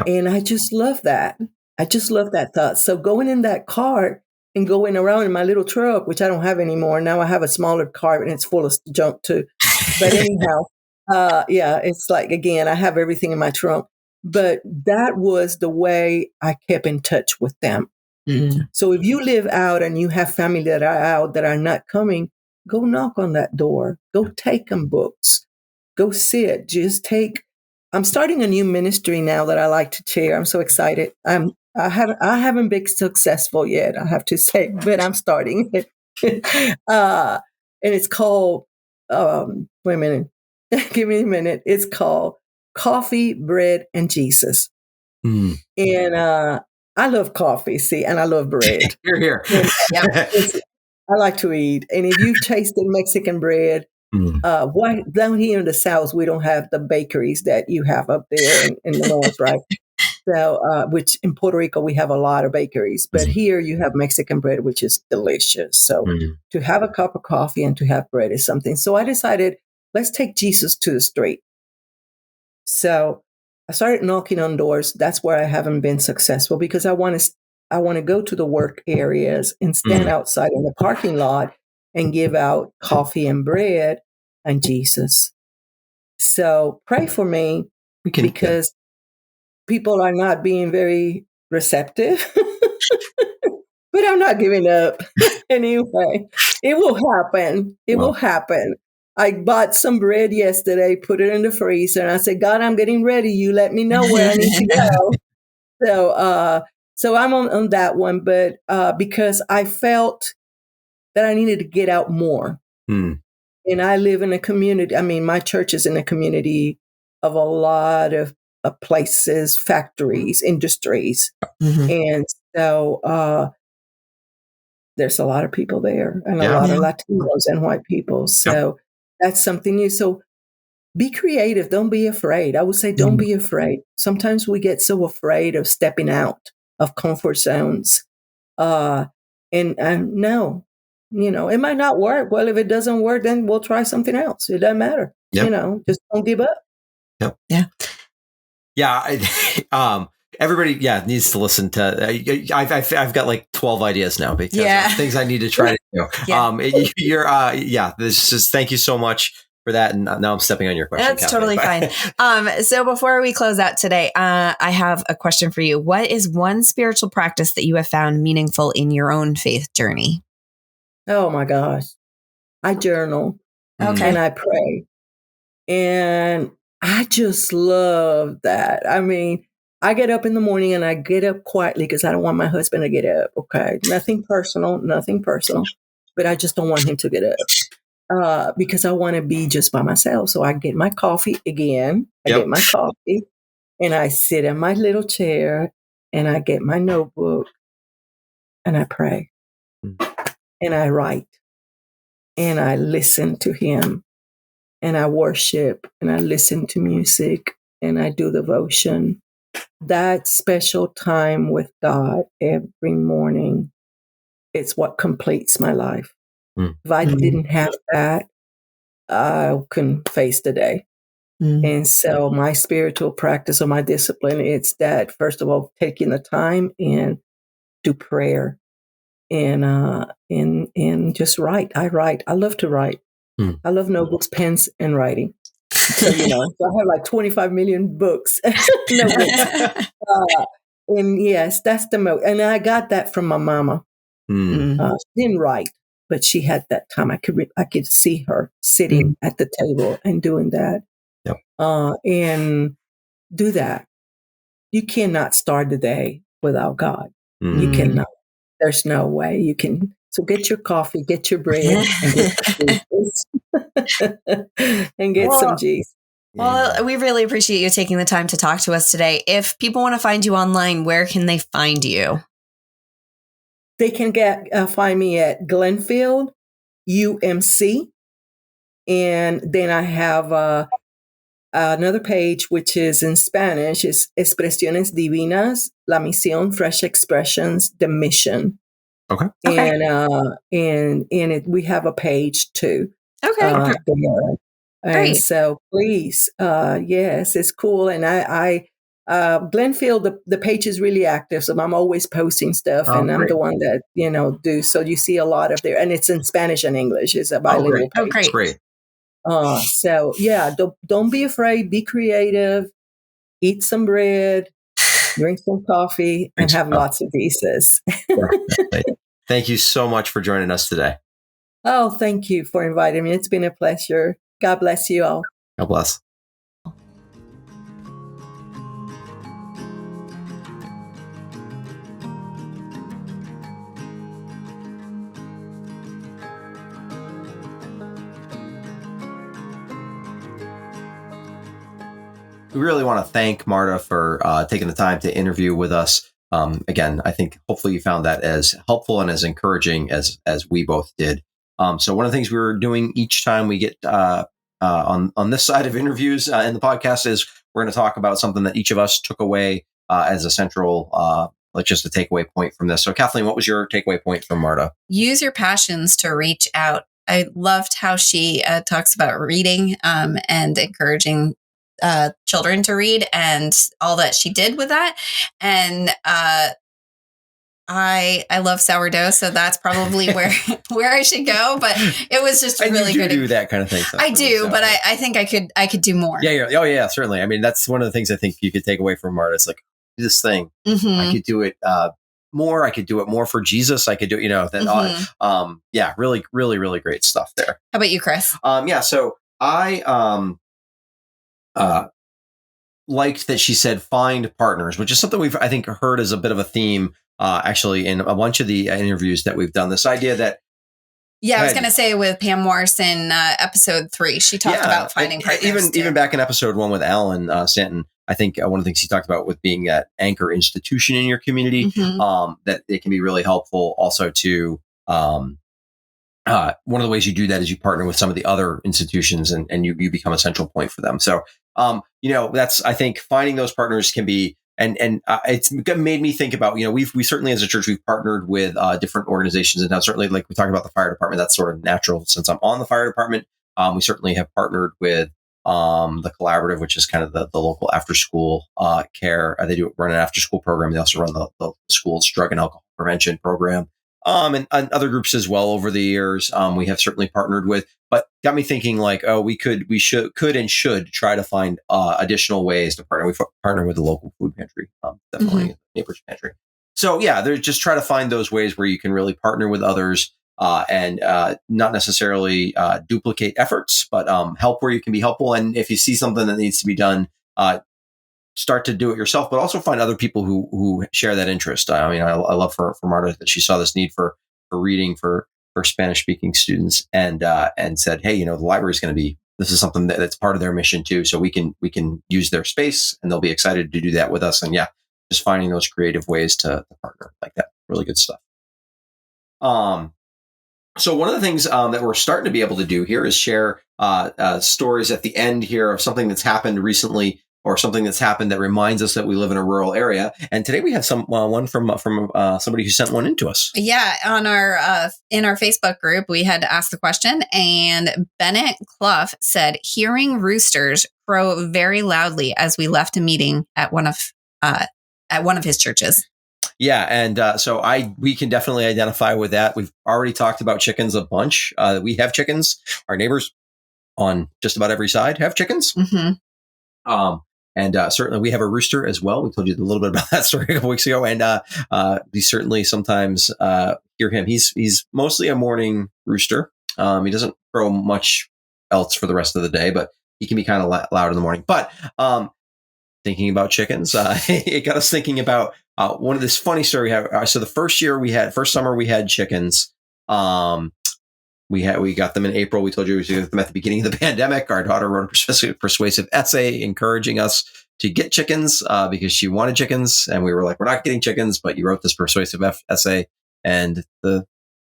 And I just love that. I just love that thought. So going in that car and going around in my little truck, which I don't have anymore. Now I have a smaller car, and it's full of junk too. But anyhow, it's like, again, I have everything in my trunk. But that was the way I kept in touch with them. So if you live out and you have family that are out that are not coming, go knock on that door. Go take them books. Go sit. I'm starting a new ministry now that I like to chair. I'm so excited. I haven't been successful yet, I have to say, but I'm starting it. And it's called, wait a minute, give me a minute. It's called Coffee, Bread, and Jesus. And I love coffee, and I love bread. You're here. I like to eat. And if you've tasted Mexican bread, why down here in the South, we don't have the bakeries that you have up there in the North, right? So, which in Puerto Rico, we have a lot of bakeries, but here you have Mexican bread, which is delicious. So to have a cup of coffee and to have bread is something. So I decided, let's take Jesus to the street. So I started knocking on doors. That's where I haven't been successful, because I want to go to the work areas and stand outside in the parking lot and give out coffee and bread and Jesus. So pray for me, because people are not being very receptive, but I'm not giving up. Anyway, it will happen. It will happen. I bought some bread yesterday, put it in the freezer, and I said, God, I'm getting ready. You let me know where I need to go. So So I'm on that one, but because I felt that I needed to get out more. Mm. And I live in a community. I mean, my church is in a community of a lot of places, factories, industries. Mm-hmm. And so there's a lot of people there and a lot of Latinos and white people. So that's something new. So be creative. Don't be afraid. I would say don't be afraid. Sometimes we get so afraid of stepping out of comfort zones. And no, it might not work. Well, if it doesn't work, then we'll try something else. It doesn't matter. Just don't give up. Yep. Yeah. Yeah. Everybody, needs to listen to. I've got like 12 ideas now because of things I need to try to do. This is thank you so much for that. And now I'm stepping on your question. That's totally fine. So before we close out today, I have a question for you. What is one spiritual practice that you have found meaningful in your own faith journey? Oh my gosh, I journal. Okay, and I pray, and I just love that. I mean, I get up in the morning and I get up quietly because I don't want my husband to get up. Okay. Nothing personal, but I just don't want him to get up because I want to be just by myself. So I get my coffee again. I get my coffee and I sit in my little chair and I get my notebook and I pray and I write and I listen to him and I worship and I listen to music and I do devotion. That special time with God every morning, it's what completes my life. If I didn't have that, I couldn't face the day. And so my spiritual practice or my discipline, it's that, first of all, taking the time and do prayer and just write. I write. I love to write. I love notebooks, pens, and writing. So, so I have like 25 million books. And yes, that's the most. And I got that from my mama. She didn't write, but she had that time. I could see her sitting at the table and doing that. Yep. And do that. You cannot start the day without God. You cannot. There's no way you can. So get your coffee, get your bread, and get and get some G's. Well, we really appreciate you taking the time to talk to us today. If people want to find you online, where can they find you? They can find me at Glenfield UMC. And then I have another page, which is in Spanish. It's Expresiones Divinas, La Misión, Fresh Expressions, the Mission. Okay. And we have a page too. Okay. And so please, yes, it's cool. And I Glenfield, the page is really active. So I'm always posting stuff and I'm the one that, do. So you see a lot of there, and it's in Spanish and English. It's a bilingual page. Great. So yeah, don't be afraid, be creative, eat some bread, drink some coffee, and have lots of visas. Thank you so much for joining us today. Oh, thank you for inviting me. It's been a pleasure. God bless you all. God bless. We really want to thank Marta for taking the time to interview with us. Again, I think hopefully you found that as helpful and as encouraging as we both did. So one of the things we're doing each time we get on this side of interviews in the podcast is we're going to talk about something that each of us took away as a central, just a takeaway point from this. So Kathleen, what was your takeaway point from Marta? Use your passions to reach out. I loved how she talks about reading and encouraging children to read and all that she did with that. And I love sourdough, so that's probably where I should go. But it was just really good. Do that kind of thing. I do, but I think I could do more. Yeah. Oh yeah, certainly. I mean, that's one of the things I think you could take away from Marta. It's like this thing. I could do it more. I could do it more for Jesus. I could do really, really, really great stuff there. How about you, Chris? So I liked that she said find partners, which is something we've, I think, heard as a bit of a theme, actually, in a bunch of the interviews that we've done. This idea that I was going to say with Pam Morse in episode 3, she talked about finding partners. Even back in episode 1 with Alan Stanton, I think one of the things he talked about with being that anchor institution in your community, that it can be really helpful also to, one of the ways you do that is you partner with some of the other institutions and you become a central point for them. So, that's, I think finding those partners can be, and it's made me think about, we certainly as a church, we've partnered with different organizations, and now certainly like we talked about the fire department, that's sort of natural since I'm on the fire department. We certainly have partnered with the Collaborative, which is kind of the local after school care. They do run an after school program. They also run the school's drug and alcohol prevention program. And other groups as well over the years. We have certainly partnered with, but got me thinking like, we could and should try to find additional ways to partner. We partner with the local food pantry, definitely neighbor's pantry. So yeah, there's just try to find those ways where you can really partner with others and not necessarily duplicate efforts, but help where you can be helpful. And if you see something that needs to be done, start to do it yourself, but also find other people who share that interest. I mean, I love for Marta that she saw this need for reading for Spanish speaking students and said, hey, the library is going to be, this is something that's part of their mission too. So we can use their space and they'll be excited to do that with us. And yeah, just finding those creative ways to partner like that. Really good stuff. So one of the things that we're starting to be able to do here is share stories at the end here of something that's happened recently or something that's happened that reminds us that we live in a rural area. And today we have one from somebody who sent one in to us. Yeah, on our in our Facebook group, we had asked the question, and Bennett Clough said, "Hearing roosters crow very loudly as we left a meeting at one of his churches." Yeah, and so we can definitely identify with that. We've already talked about chickens a bunch. We have chickens. Our neighbors on just about every side have chickens. And certainly we have a rooster as well. We told you a little bit about that story a couple weeks ago. And we certainly sometimes hear him. He's mostly a morning rooster. He doesn't crow much else for the rest of the day, but he can be kind of loud in the morning. But thinking about chickens, it got us thinking about one of this funny story. So the first summer we had chickens. We got them in April. We told you we got them at the beginning of the pandemic. Our daughter wrote a persuasive essay encouraging us to get chickens because she wanted chickens. And we were like, we're not getting chickens, but you wrote this persuasive essay and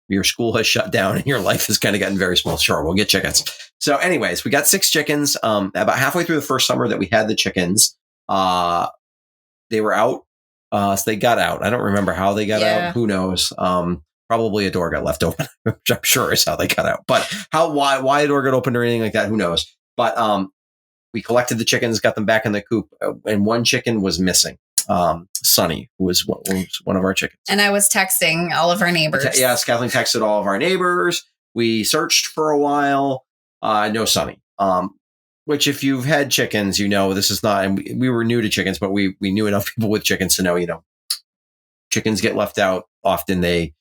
your school has shut down and your life has kind of gotten very small. Sure, we'll get chickens. So anyways, we got 6 chickens. About halfway through the first summer that we had the chickens, they were out. So they got out. I don't remember how they got out. Who knows? Probably a door got left open, which I'm sure is how they got out. But why a door got opened or anything like that, who knows? But we collected the chickens, got them back in the coop, and one chicken was missing. Sunny, who was one of our chickens. And I was texting all of our neighbors. Yes, Kathleen texted all of our neighbors. We searched for a while. No Sunny. Which if you've had chickens, this is not, and we were new to chickens, but we knew enough people with chickens to know, chickens get left out. Often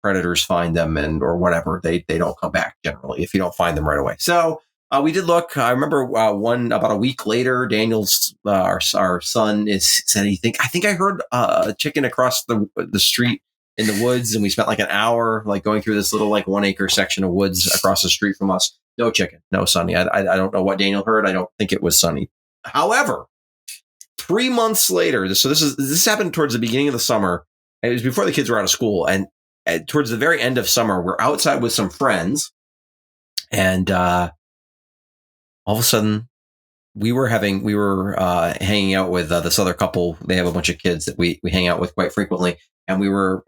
predators find them or whatever. They don't come back generally if you don't find them right away. So we did look. I remember about a week later, Daniel's our son said I think I heard a chicken across the street in the woods, and we spent like an hour going through this little 1 acre section of woods across the street from us. No chicken, no Sunny. I don't know what Daniel heard. I don't think it was Sunny. However, 3 months later, so this happened towards the beginning of the summer. It was before the kids were out of school, and towards the very end of summer, we're outside with some friends, and all of a sudden, we were hanging out with this other couple. They have a bunch of kids that we hang out with quite frequently, and we were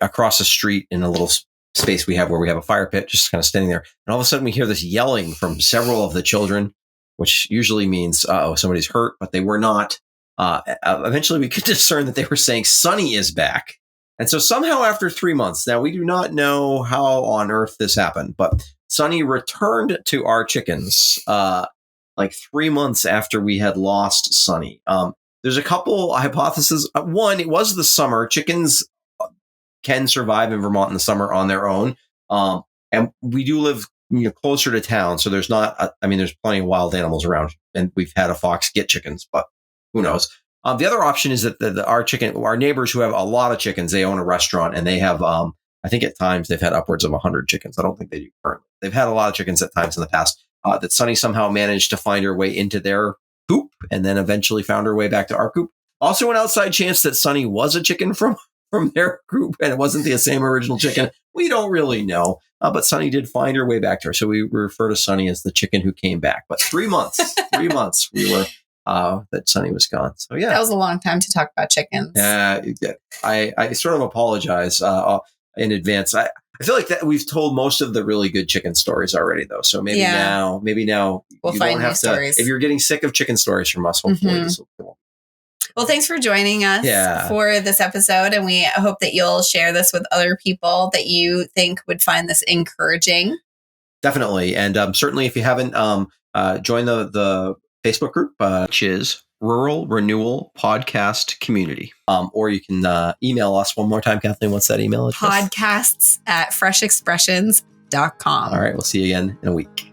across the street in a little space we have where we have a fire pit, just kind of standing there. And all of a sudden, we hear this yelling from several of the children, which usually means somebody's hurt, but they were not. Eventually, we could discern that they were saying Sunny is back. And so somehow after 3 months, now we do not know how on earth this happened, but Sunny returned to our chickens 3 months after we had lost Sunny. There's a couple hypotheses. One, it was the summer. Chickens can survive in Vermont in the summer on their own. And we do live closer to town. So there's not, there's plenty of wild animals around, and we've had a fox get chickens, but who knows? The other option is that our neighbors who have a lot of chickens, they own a restaurant, and they have, I think at times they've had upwards of 100 chickens. I don't think they do currently. They've had a lot of chickens at times in the past. That Sunny somehow managed to find her way into their coop, and then eventually found her way back to our coop. Also, an outside chance that Sunny was a chicken from their group, and it wasn't the same original chicken. We don't really know, but Sunny did find her way back to her. So we refer to Sunny as the chicken who came back. But 3 months, we were that Sunny was gone. So yeah, that was a long time to talk about chickens. Yeah, I sort of apologize in advance. I feel like that we've told most of the really good chicken stories already, though. So maybe now we'll you find don't new have to. stories. If you're getting sick of chicken stories from us, hopefully this will. Well, thanks for joining us for this episode, and we hope that you'll share this with other people that you think would find this encouraging. Definitely, and certainly if you haven't joined the Facebook group, which is Rural Renewal Podcast Community, or you can email us one more time, Kathleen. What's that email address? podcasts@freshexpressions.com. All right, we'll see you again in a week.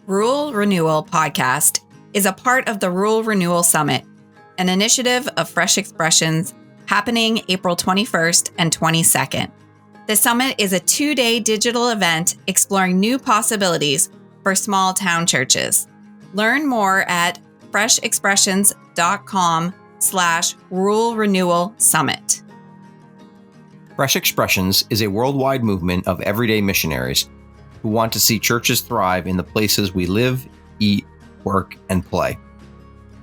Rural Renewal Podcast is a part of the Rural Renewal Summit, an initiative of Fresh Expressions happening April 21st and 22nd. The summit is a 2-day digital event exploring new possibilities for small town churches. Learn more at freshexpressions.com/Rural Renewal Summit. Fresh Expressions is a worldwide movement of everyday missionaries who want to see churches thrive in the places we live, eat, work, and play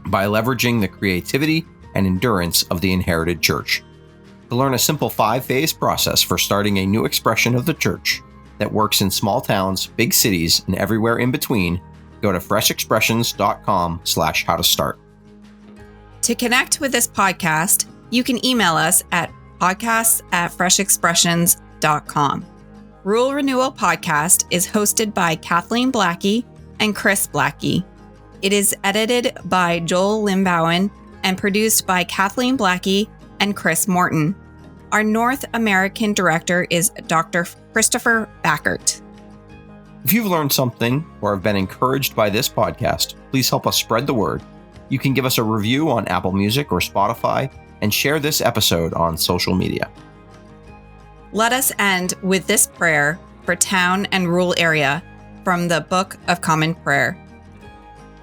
by leveraging the creativity and endurance of the inherited church. To learn a simple 5-phase process for starting a new expression of the church that works in small towns, big cities, and everywhere in between, go to freshexpressions.com/how-to-start. To connect with this podcast, you can email us at podcasts@freshexpressions.com. Rural Renewal Podcast is hosted by Kathleen Blackie and Chris Blackie. It is edited by Joel Limbowen and produced by Kathleen Blackie and Chris Morton. Our North American director is Dr. Christopher Backert. If you've learned something or have been encouraged by this podcast, please help us spread the word. You can give us a review on Apple Music or Spotify and share this episode on social media. Let us end with this prayer for town and rural area from the Book of Common Prayer.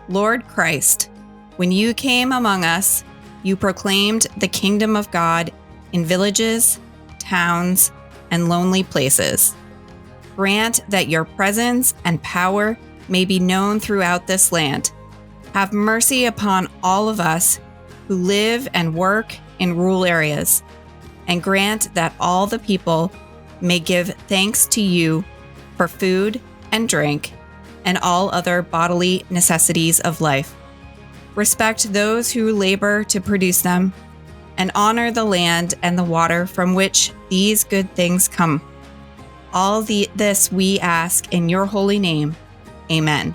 Lord Christ, when you came among us, you proclaimed the kingdom of God in villages, towns, and lonely places. Grant that your presence and power may be known throughout this land. Have mercy upon all of us who live and work in rural areas, and grant that all the people may give thanks to you for food and drink and all other bodily necessities of life. Respect those who labor to produce them, and honor the land and the water from which these good things come. All this we ask in your holy name. Amen.